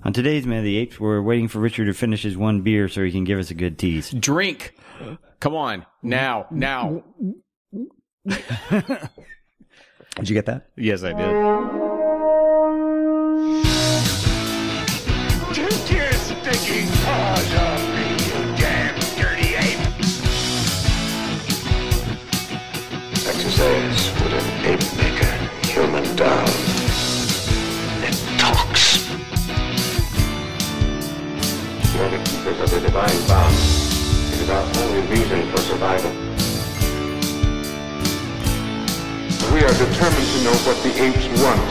On today's Man of the Apes, we're waiting for Richard to finish his one beer so he can give us a good tease. Drink. Come on. Now. Did you get that? Yes, I did. 2 years sticking paws off me, you damn dirty ape! Exercise with an ape maker, human down. It talks. You're the keepers of the divine bound. It is our only reason for survival. We are determined to know what the apes want,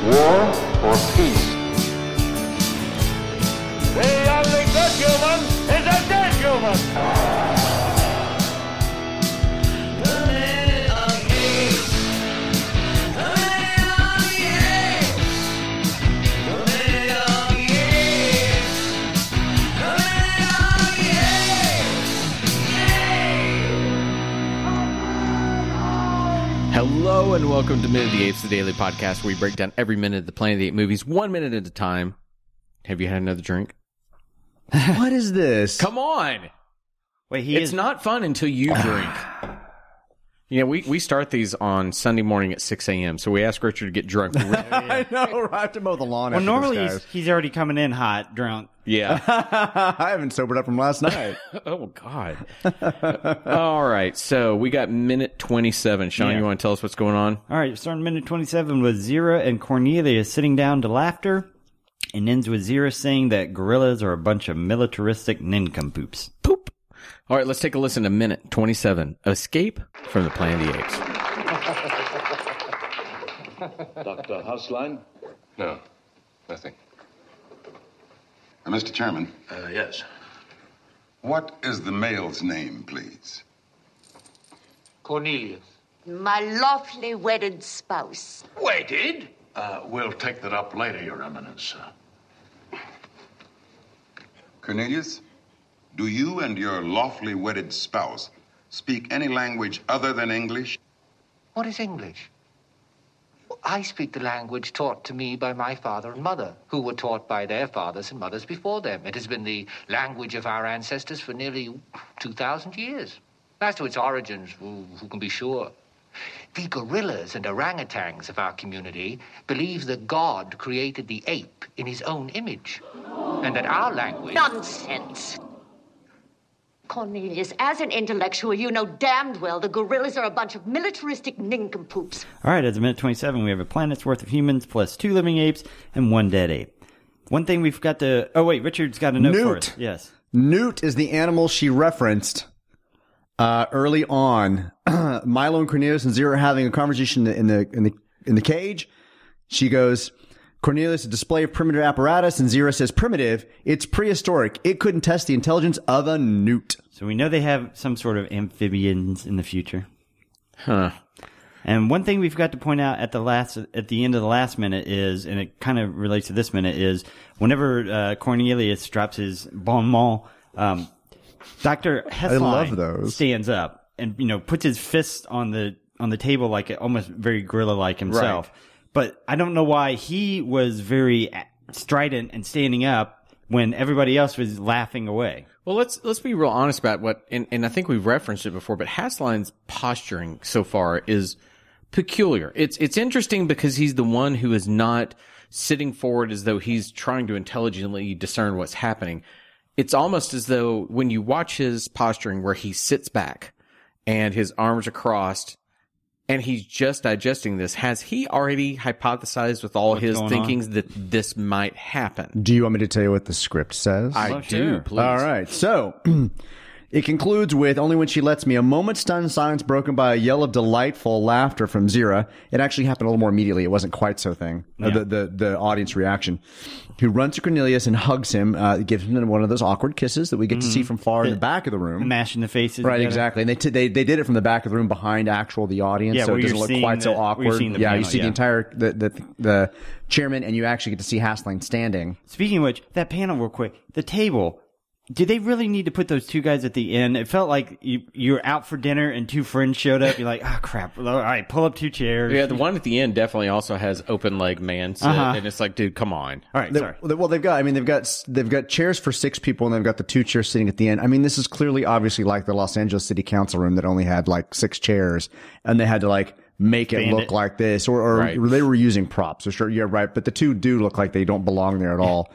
war or peace. The only good human is a dead human! Hello and welcome to Minute of the Apes, the daily podcast where we break down every minute of the Planet of the Apes movies, 1 minute at a time. Have you had another drink? What is this? Come on! Wait, It's not fun until you drink. You know, we start these on Sunday morning at 6 a.m., so we ask Richard to get drunk. I know, I have to mow the lawn. Well, after normally this, he's already coming in hot, drunk. Yeah. I haven't sobered up from last night. Oh, God. All right, so we got minute 27. Sean, Yeah. you want to tell us what's going on? All right, starting minute 27 with Zira and Cornelia sitting down to laughter, and ends with Zira saying that gorillas are a bunch of militaristic nincompoops. Poop. All right, let's take a listen to minute 27. Escape from the Planet of the Apes. Dr. Hauslein? No, nothing. Mr. Chairman, Yes. what is the male's name, please? Cornelius. My lawfully wedded spouse. Waited? We'll take that up later, Your Eminence. Cornelius, do you and your lawfully wedded spouse speak any language other than English? What is English? I speak the language taught to me by my father and mother, who were taught by their fathers and mothers before them. It has been the language of our ancestors for nearly 2,000 years. As to its origins, who can be sure? The gorillas and orangutans of our community believe that God created the ape in his own image, and that our language... Nonsense. Cornelius, as an intellectual, you know damned well the gorillas are a bunch of militaristic nincompoops. All right, as a minute 27, we have a planet's worth of humans plus 2 living apes and 1 dead ape. One thing we've got to... Oh, wait, Richard's got a note for us. Yes. Newt is the animal she referenced early on. Milo and Cornelius and Zira are having a conversation in the cage. She goes, Cornelius, a display of primitive apparatus, and Zira says, primitive, it's prehistoric. It couldn't test the intelligence of a newt. So we know they have some sort of amphibians in the future. Huh. And one thing we've got to point out at the end of the last minute is, and it kind of relates to this minute, is whenever Cornelius drops his bon mot, Dr. Hessline stands up and, puts his fist on the table like almost very gorilla-like himself. Right. But I don't know why he was very strident and standing up when everybody else was laughing away. Well, let's be real honest about what, and I think we've referenced it before, but Hassline's posturing so far is peculiar. It's interesting because he's the one who is not sitting forward as though he's trying to intelligently discern what's happening. It's almost as though when you watch his posturing where he sits back and his arms are crossed and he's just digesting this, has he already hypothesized with all his thinkings that this might happen? Do you want me to tell you what the script says? I do, please. All right. So it concludes with, only when she lets me, a moment's stunned silence broken by a yell of delightful laughter from Zira. It actually happened a little more immediately. It wasn't quite so thing. Yeah. The audience reaction. Who runs to Cornelius and hugs him, gives him one of those awkward kisses that we get to see from far in the back of the room. Mashing the faces. Right, together. Exactly. And they did it from the back of the room behind the audience, so it doesn't look quite so awkward. Yeah, you see the entire the chairman, and you actually get to see Hassling standing. Speaking of which, that panel real quick, the table did they really need to put those two guys at the end? It felt like you were out for dinner and two friends showed up. You're like, oh crap! All right, pull up two chairs. Yeah, the one at the end definitely also has open leg man sit, and it's like, dude, come on. All right, sorry. Well, they've got chairs for 6 people, and they've got the 2 chairs sitting at the end. I mean, this is clearly, obviously, like the Los Angeles City Council room that only had like 6 chairs, and they had to like make it look like this, or Right. they were using props. So sure, yeah, right. But the 2 do look like they don't belong there at all.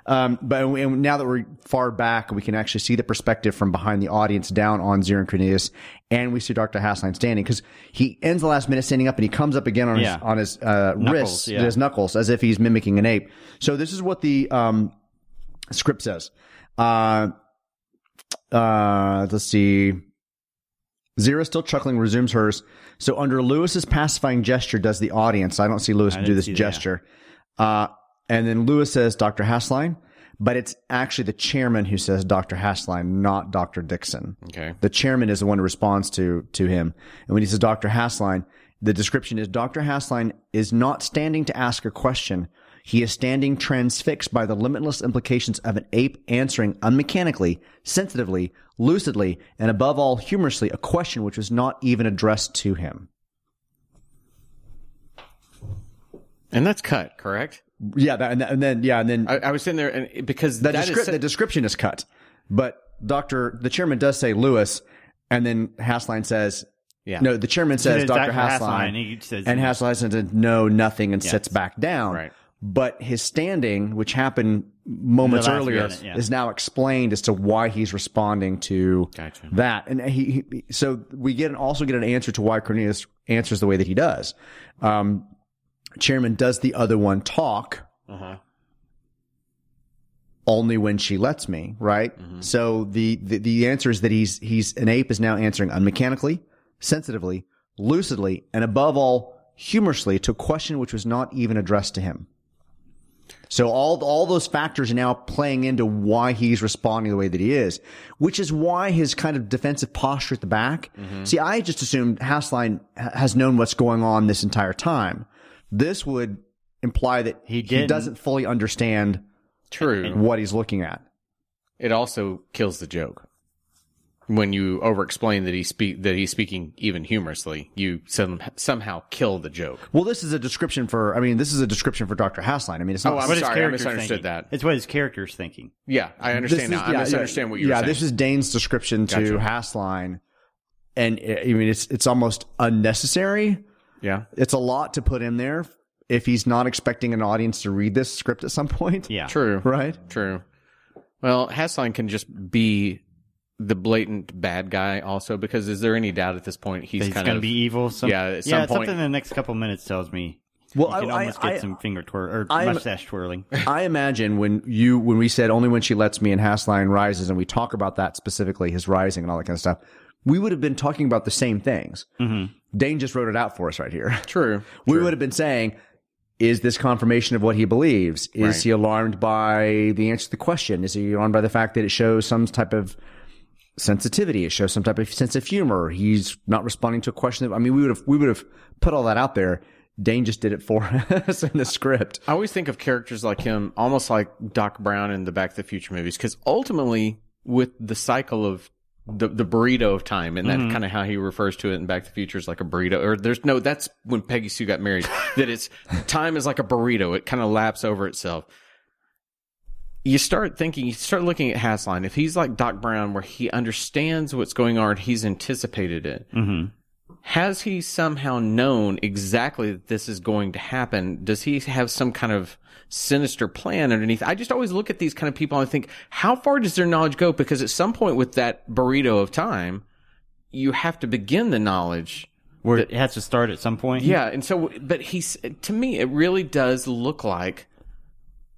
But now that we're far back, we can actually see the perspective from behind the audience down on Zero and Cornelius, and we see Dr. Hassline standing, because he ends the last minute standing up, and he comes up again on his wrists, his knuckles, as if he's mimicking an ape. So this is what the script says. Let's see. Zero, still chuckling, resumes hers. So under Lewis's pacifying gesture does the audience. I don't see Lewis do this gesture. And then Lewis says, Dr. Hassline, but it's actually the chairman who says Dr. Hassline, not Dr. Dixon. Okay. The chairman is the one who responds to him. And when he says Dr. Hassline, the description is Dr. Hassline is not standing to ask a question. He is standing transfixed by the limitless implications of an ape answering unmechanically, sensitively, lucidly, and above all, humorously, a question which was not even addressed to him. And that's cut, correct? Yeah, and then I was sitting there, and because the description is cut, but the chairman does say Lewis, and then Hassline says, no, the chairman says Dr. Hassline, and Hassline says no, nothing, and sits back down. Right. But his standing, which happened moments earlier, is now explained as to why he's responding to that, and so we also get an answer to why Cornelius answers the way that he does. Chairman, does the other one talk? Only when she lets me, right? Mm-hmm. So the answer is that an ape is now answering unmechanically, sensitively, lucidly, and above all, humorously to a question which was not even addressed to him. So all those factors are now playing into why he's responding the way that he is, which is why his kind of defensive posture at the back. Mm-hmm. See, I just assumed Hassline has known what's going on this entire time. This would imply that he doesn't fully understand what he's looking at. It also kills the joke. When you over-explain that he's speaking even humorously, you somehow kill the joke. Well, this is a description for Dr. Hassline. I mean, it's not. Oh, I'm sorry, I misunderstood that. It's what his character's thinking. Yeah, I understand now. I misunderstand what you're saying. Yeah, this is Dane's description to Hassline, and I mean, it's almost unnecessary. Yeah. It's a lot to put in there if he's not expecting an audience to read this script at some point. Yeah. True. Right? True. Well, Hassline can just be the blatant bad guy also, because is there any doubt at this point he's going to be evil? At some point. Something in the next couple of minutes tells me you can almost get some finger mustache twirling. I imagine when we said only when she lets me and Hassline rises, and we talk about that specifically, his rising and all that kind of stuff, we would have been talking about the same things. Mm-hmm. Dane just wrote it out for us right here. True. We would have been saying, is this confirmation of what he believes? Is he alarmed by the answer to the question? Is he alarmed by the fact that it shows some type of sensitivity? It shows some type of sense of humor. He's not responding to a question. We would have put all that out there. Dane just did it for us in the script. I always think of characters like him, almost like Doc Brown in the Back to the Future movies, because ultimately, with the cycle of the burrito of time, and that's kind of how he refers to it in Back to the Future, is like a burrito. Or that's when Peggy Sue got married. That time is like a burrito. It kind of laps over itself. You start looking at Hassline. If he's like Doc Brown, where he understands what's going on, he's anticipated it. Mm-hmm. Has he somehow known exactly that this is going to happen? Does he have some kind of sinister plan underneath? I just always look at these kind of people and I think, how far does their knowledge go? Because at some point with that burrito of time, you have to begin the knowledge. Where it has to start at some point? Yeah. And so, but to me, it really does look like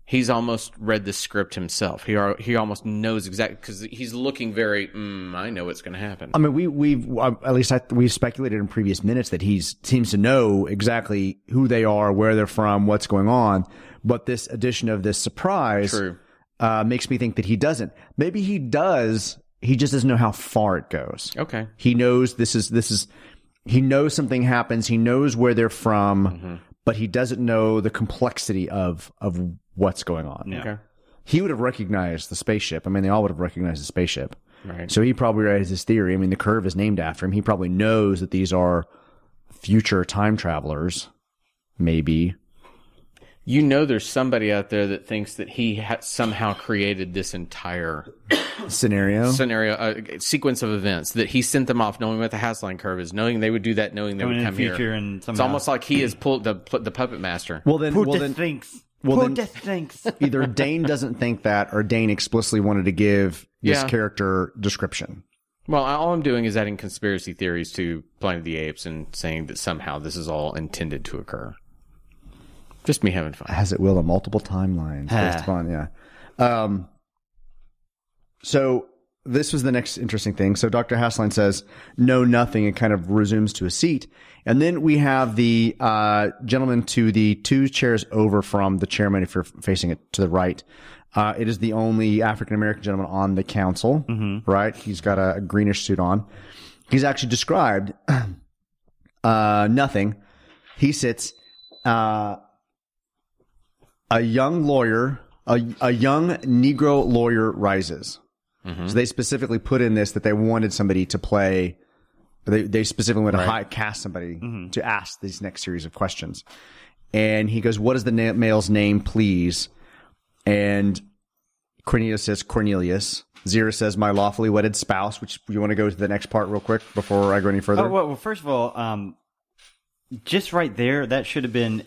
he's almost read the script himself. He almost knows exactly, because he's looking very, I know what's going to happen. I mean, we've speculated in previous minutes that he seems to know exactly who they are, where they're from, what's going on. But this addition of this surprise makes me think that he doesn't. Maybe he does. He just doesn't know how far it goes. Okay. He knows he knows something happens. He knows where they're from, but he doesn't know the complexity of what's going on. Yeah. Okay. he would have recognized the spaceship. I mean, they all would have recognized the spaceship. Right. So he probably raised his theory. I mean, the curve is named after him. He probably knows that these are future time travelers, maybe. You know, there's somebody out there that thinks that he somehow created this entire scenario, sequence of events, that he sent them off knowing what the Hassline curve is, knowing they would do that, knowing they would come here. And it's almost like he has pulled the puppet master. Thinks. Either Dane doesn't think that, or Dane explicitly wanted to give this character description. Well, all I'm doing is adding conspiracy theories to Planet of the Apes and saying that somehow this is all intended to occur. Just me having fun. As it will on multiple timelines. Based upon, so this was the next interesting thing. So Dr. Hassline says, no, nothing, and kind of resumes to a seat. And then we have the gentleman to the 2 chairs over from the chairman, if you're facing it to the right. It is the only African-American gentleman on the council, right? He's got a greenish suit on. He's actually described nothing. He sits... a young lawyer, a young Negro lawyer rises. So they specifically put in this that they wanted somebody to play. They specifically wanted to cast somebody to ask these next series of questions. And he goes, "What is the male's name, please?" And Cornelius says, "Cornelius." Zira says, "My lawfully wedded spouse." Which, you want to go to the next part real quick before I go any further? Oh, well, first of all, just right there, that should have been.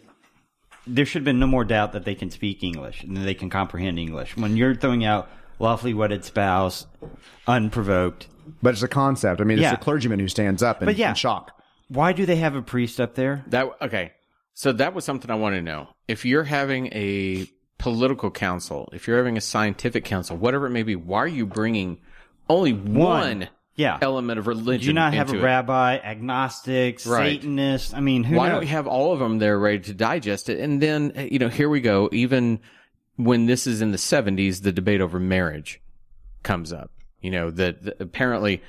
There should have been no more doubt that they can speak English and that they can comprehend English. When you're throwing out lawfully wedded spouse, unprovoked. But it's a concept. I mean, it's the clergyman who stands up in shock. Why do they have a priest up there? Okay. So that was something I want to know. If you're having a political council, if you're having a scientific council, whatever it may be, why are you bringing only one element of religion? Do you not have into a rabbi, agnostic, Satanist? I mean, why don't we have all of them there ready to digest it? And then, here we go. Even when this is in the 70s, the debate over marriage comes up. That apparently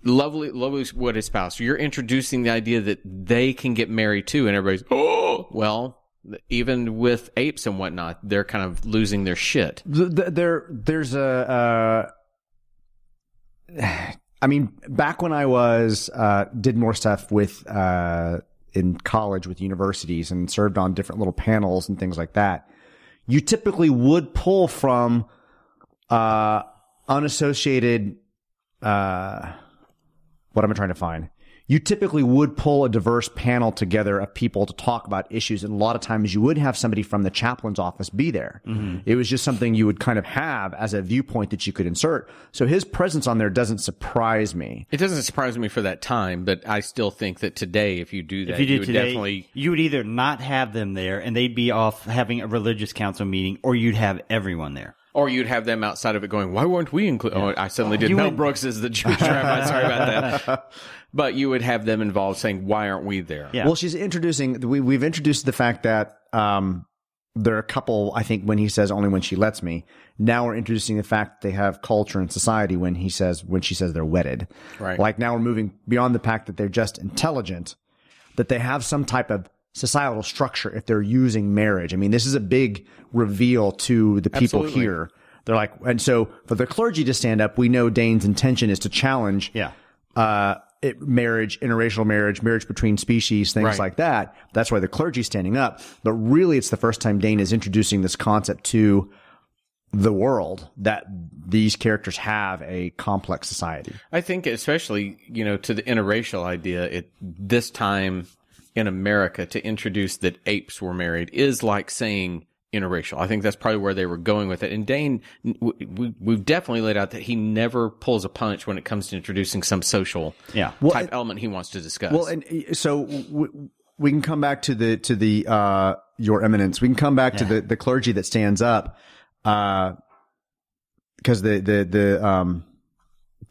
lovely wedded spouse. You're introducing the idea that they can get married too, and everybody's, well, even with apes and whatnot, they're kind of losing their shit. There's a. I mean, back when I did more stuff with in college with universities and served on different little panels and things like that, you typically would pull from unassociated. What am I trying to find? You typically would pull a diverse panel together of people to talk about issues, and a lot of times you would have somebody from the chaplain's office be there. It was just something you would kind of have as a viewpoint that you could insert. So his presence on there doesn't surprise me. It doesn't surprise me for that time, but I still think that today, if you do that, you would either not have them there and they'd be off having a religious council meeting, or you'd have everyone there. Or you'd have them outside of it going, why weren't we included? Oh, I suddenly did. Mel Brooks is the Jewish rabbi. Sorry about that. But you would have them involved saying, why aren't we there? Yeah. Well, she's introducing, we've introduced the fact that there are a couple, I think, when he says only when she lets me. Now we're introducing the fact that they have culture and society when she says they're wedded. Right. Like now we're moving beyond the fact that they're just intelligent, that they have some type of societal structure if they're using marriage. I mean, this is a big reveal to the people here. They're like, and so for the clergy to stand up, we know Dane's intention is to challenge marriage, interracial marriage between species, things like that. That's why the clergy's standing up. But really, it's the first time Dane is introducing this concept to the world, that these characters have a complex society. I think especially, to the interracial idea, this time in America, to introduce that apes were married is like saying interracial. I think that's probably where they were going with it. And Dane, we've definitely laid out that he never pulls a punch when it comes to introducing some social type element he wants to discuss. Well, and so we can come back to the Your Eminence. We can come back to the clergy that stands up, because the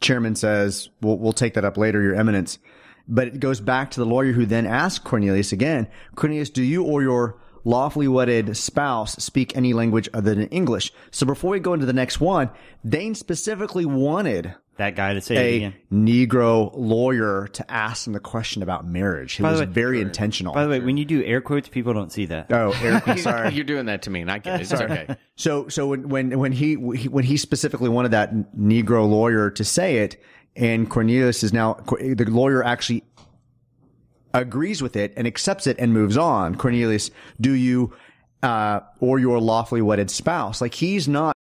chairman says, we'll take that up later, Your Eminence. But it goes back to the lawyer who then asks Cornelius again, Cornelius, do you or your lawfully wedded spouse speak any language other than English? So before we go into the next one, Dane specifically wanted that guy to say it a again. Negro lawyer to ask him the question about marriage. It was very intentional. By the way, when you do air quotes, people don't see that. Oh, Eric, sorry. You're doing that to me, and I get it. It's okay. So when he specifically wanted that Negro lawyer to say it, and Cornelius is now the lawyer actually agrees with it and accepts it and moves on. Cornelius, do you or your lawfully wedded spouse? Like he's not